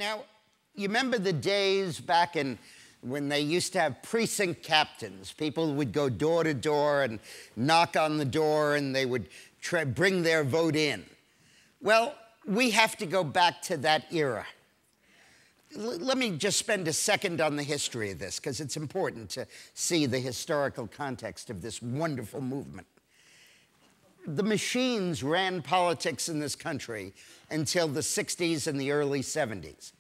Now, you remember the days back when they used to have precinct captains. People would go door to door and knock on the door, and they would bring their vote in. Well, we have to go back to that era. Let me just spend a second on the history of this, because it's important to see the historical context of this wonderful movement. The machines ran politics in this country until the 60s and the early 70s.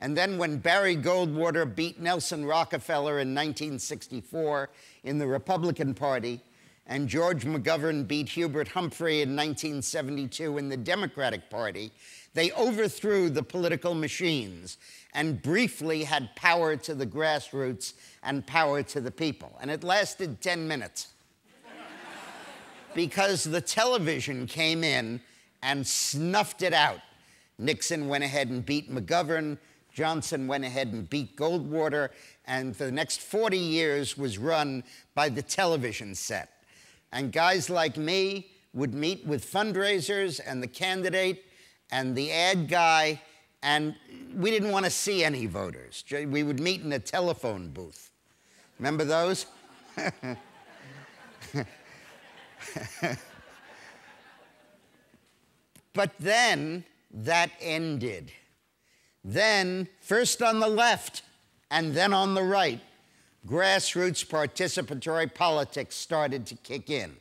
And then when Barry Goldwater beat Nelson Rockefeller in 1964 in the Republican Party, and George McGovern beat Hubert Humphrey in 1972 in the Democratic Party, they overthrew the political machines and briefly had power to the grassroots and power to the people. And it lasted 10 minutes. Because the television came in and snuffed it out. Nixon went ahead and beat McGovern. Johnson went ahead and beat Goldwater. And for the next 40 years was run by the television set. And guys like me would meet with fundraisers and the candidate and the ad guy, and we didn't want to see any voters. We would meet in a telephone booth. Remember those? But then that ended. Then, first on the left and then on the right, grassroots participatory politics started to kick in.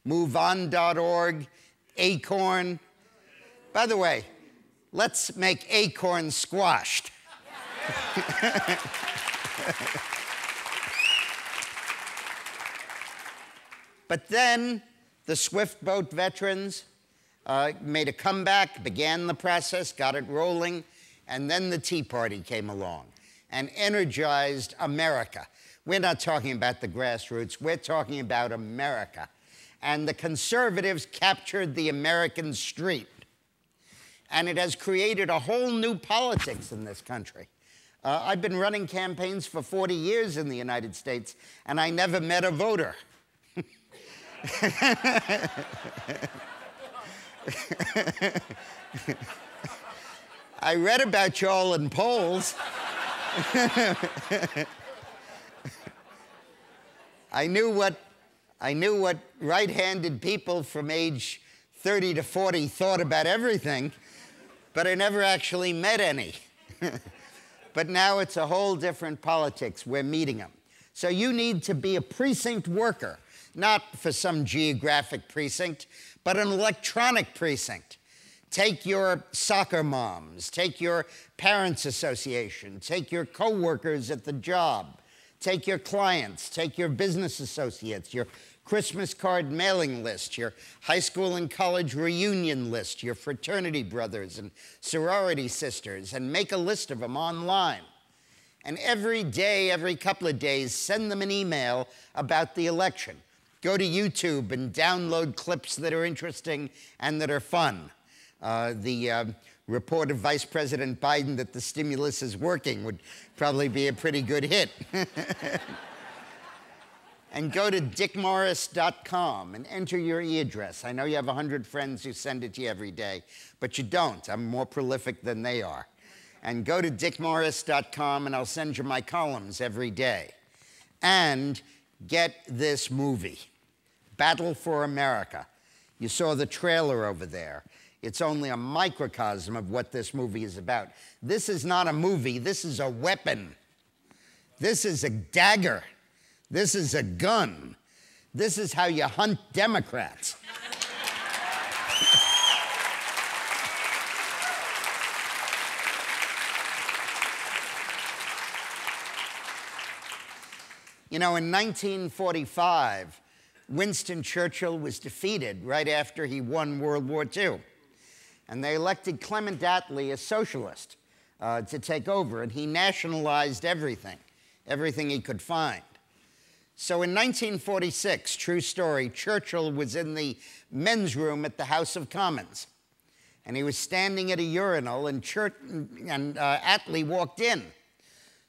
MoveOn.org, Acorn. By the way, let's make Acorn squashed. But then the Swift Boat veterans made a comeback, began the process, got it rolling, and then the Tea Party came along and energized America. We're not talking about the grassroots, we're talking about America. And the conservatives captured the American street. And it has created a whole new politics in this country. I've been running campaigns for 40 years in the United States, and I never met a voter. I read about y'all in polls. I knew what right-handed people from age 30 to 40 thought about everything, but I never actually met any. But now it's a whole different politics. We're meeting them. So you need to be a precinct worker, not for some geographic precinct, but an electronic precinct. Take your soccer moms, take your parents' association, take your coworkers at the job, take your clients, take your business associates, your Christmas card mailing list, your high school and college reunion list, your fraternity brothers and sorority sisters, and make a list of them online. And every day, every couple of days, send them an email about the election. Go to YouTube and download clips that are interesting and that are fun. The report of Vice President Biden that the stimulus is working would probably be a pretty good hit. And go to dickmorris.com and enter your e-address. I know you have 100 friends who send it to you every day, but you don't. I'm more prolific than they are. And go to dickmorris.com, and I'll send you my columns every day. And get this movie, Battle for America. You saw the trailer over there. It's only a microcosm of what this movie is about. This is not a movie. This is a weapon. This is a dagger. This is a gun. This is how you hunt Democrats. You know, in 1945, Winston Churchill was defeated right after he won World War II. And they elected Clement Attlee, a socialist, to take over. And he nationalized everything he could find. So in 1946, true story, Churchill was in the men's room at the House of Commons. And he was standing at a urinal, and Attlee walked in.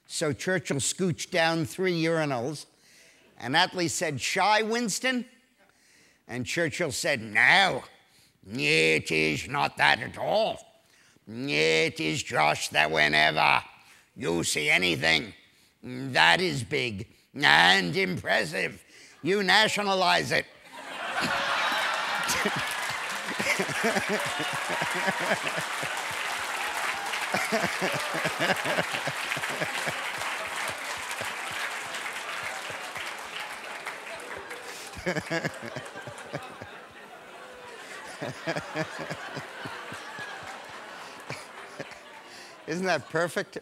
So Churchill scooched down 3 urinals, and Attlee said, "Shy, Winston?" And Churchill said, "No, it is not that at all. It is just that whenever you see anything that is big and impressive, you nationalize it. Isn't that perfect?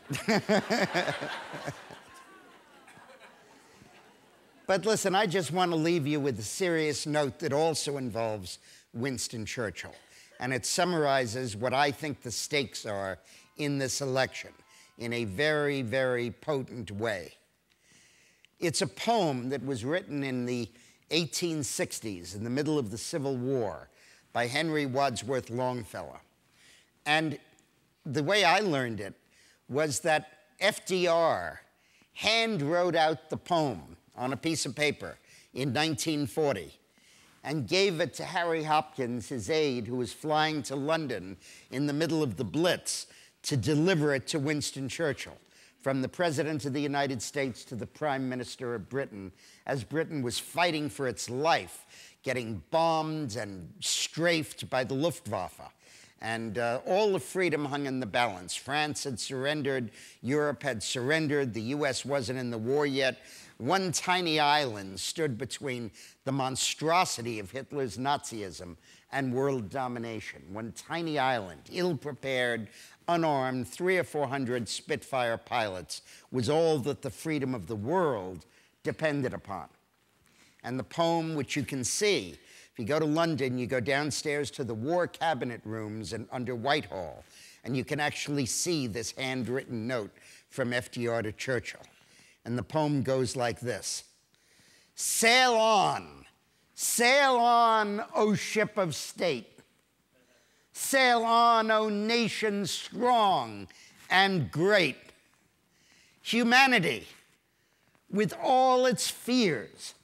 But listen, I just want to leave you with a serious note that also involves Winston Churchill. And it summarizes what I think the stakes are in this election in a very, very potent way. It's a poem that was written in the 1860s, in the middle of the Civil War, by Henry Wadsworth Longfellow. And the way I learned it was that FDR hand wrote out the poem on a piece of paper in 1940 and gave it to Harry Hopkins, his aide, who was flying to London in the middle of the Blitz to deliver it to Winston Churchill, from the President of the United States to the Prime Minister of Britain, as Britain was fighting for its life, getting bombed and strafed by the Luftwaffe. And all of freedom hung in the balance. France had surrendered, Europe had surrendered, the US wasn't in the war yet. One tiny island stood between the monstrosity of Hitler's Nazism and world domination. One tiny island, ill-prepared, unarmed, 300 or 400 Spitfire pilots, was all that the freedom of the world depended upon. And the poem, which you can see, if you go to London, you go downstairs to the War Cabinet rooms and under Whitehall, and you can actually see this handwritten note from FDR to Churchill. And the poem goes like this: sail on, O ship of state. Sail on, O nation strong and great. Humanity, with all its fears,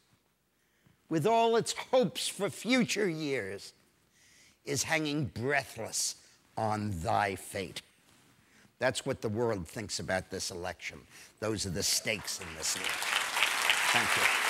with all its hopes for future years, is hanging breathless on thy fate. That's what the world thinks about this election. Those are the stakes in this year. Thank you.